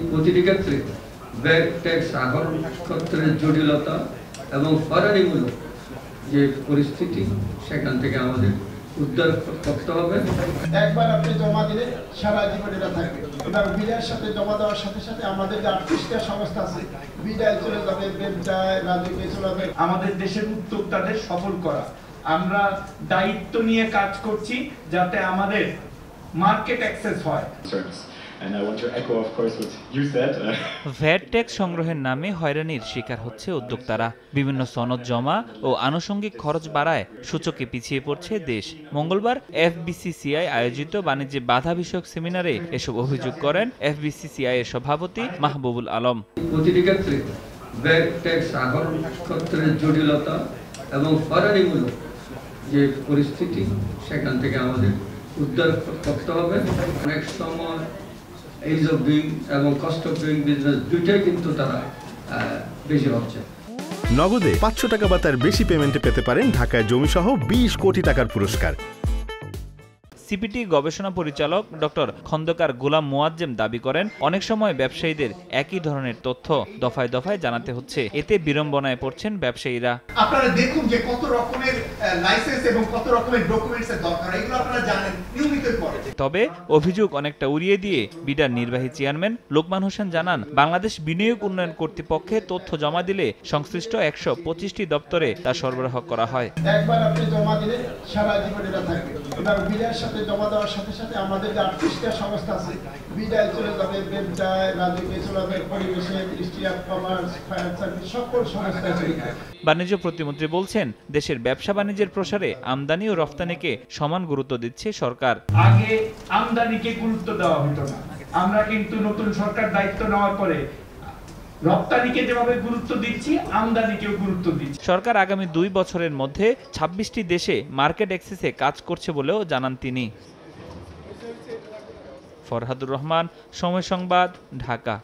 প্রতিটি ক্ষেত্রে VAT tax আহরণ ক্ষেত্রে জটিলতা এবং হয়রানিমূলক যে পরিস্থিতি সেখান থেকে আমাদের উদ্ধার করতে হবে। একবার আপনি জমা দিলে সারা জীবন এটা থাকবে এবং বিদায়ের সাথে জমা দেওয়ার সাথে সাথে আমাদের যে 38টা সংস্থা আছে বিদায় চলে যাবে, ব্যবসায় রাজনীতি চলে যাবে। আমাদের দেশের উদ্যোক্তাদের সফল করা, আমরা দায়িত্ব নিয়ে কাজ করছি যাতে আমাদের মার্কেট অ্যাক্সেস হয়। And I want to echo, of course, what you said. VAT tax সংগ্রহের নামে হয়রানির শিকার হচ্ছে উদ্যোক্তারা। বিভিন্ন সনদ জমা ও আনুষঙ্গিক খরচ বাড়ায় সূচকে পিছিয়ে পড়ছে দেশ। মঙ্গলবার এফবিসিসিআই আয়োজিত বাণিজ্যে বাধা বিষয়ক সেমিনারে এসব অভিযোগ করেন এফবিসিসিআই এর সভাপতি মাহবুবুল আলম। প্রতিটি ক্ষেত্রে ভ্যাট ট্যাক্স আহরণ ক্ষেত্রে জটিলতা এবং হয়রানিমূলক যে পরিস্থিতি সেখান থেকে আমাদের উদ্ধার করতে হবে। অনেক সময় ইজ অফ ডুইং এবং কস্ট অফ ডুইং বিজনেস দুইটাই কিন্তু তারা বেশি হচ্ছে। নগদে 500 টাকা বা তার বেশি পেমেন্টে পেতে পারেন ঢাকায় জমিসহ 20 কোটি টাকার পুরস্কার। সিপিটি গবেষণা পরিচালক ডক্টর খন্দকার গোলাম মোয়াজ্জেম দাবি করেন, অনেক সময় ব্যবসায়ীদের একই ধরনের তথ্য দফায় দফায় জানাতে হচ্ছে, এতে বিড়ম্বনায় পড়ছেন ব্যবসায়ীরা। আপনারা দেখুন যে কত রকমের লাইসেন্স এবং কত রকমের ডকুমেন্টসের দরকার, এগুলো আপনারা জানেন নিয়মিতই পড়ে। তবে অভিযোগ অনেকটা উড়িয়ে দিয়ে বিডার নির্বাহী চেয়ারম্যান লোকমান হোসেন জানান, বাংলাদেশ বিনিয়োগ উন্নয়ন কর্তৃপক্ষে তথ্য জমা দিলে সংশ্লিষ্ট 125টি দপ্তরে তা সরবরাহ করা হয়। একবার আপনি জমা দিলে সারা জীবন এটা থাকবে এবং বিদায়ের সাথে জমা দেওয়ার সাথে সাথে আমাদের যে 38টা সংস্থা আছে বিদায় চলে যাবে, ব্যবসায় রাজনীতি চলে যাবে, পরিবেশে ministry of commerce, fire service সকল সংস্থা চলে যাবে। বাণিজ্য প্রতিমন্ত্রী বলছেন, দেশের ব্যবসা বাণিজ্যের প্রসারে আমদানি ও রফতানিকে সমান গুরুত্ব দিচ্ছে সরকার। আগে আমদানিকে গুরুত্ব দেওয়া হতো না, আমরা কিন্তু নতুন সরকার দায়িত্ব নেওয়ার পরে রপ্তানিকে যেভাবে গুরুত্ব দিচ্ছি, আমদানিকেও গুরুত্ব দিচ্ছি। সরকার আগামী 2 বছরের মধ্যে 26টি দেশে মার্কেট অ্যাক্সেসে কাজ করছে বলেও জানান তিনি। ফরহাদুর রহমান, সময় সংবাদ, ঢাকা।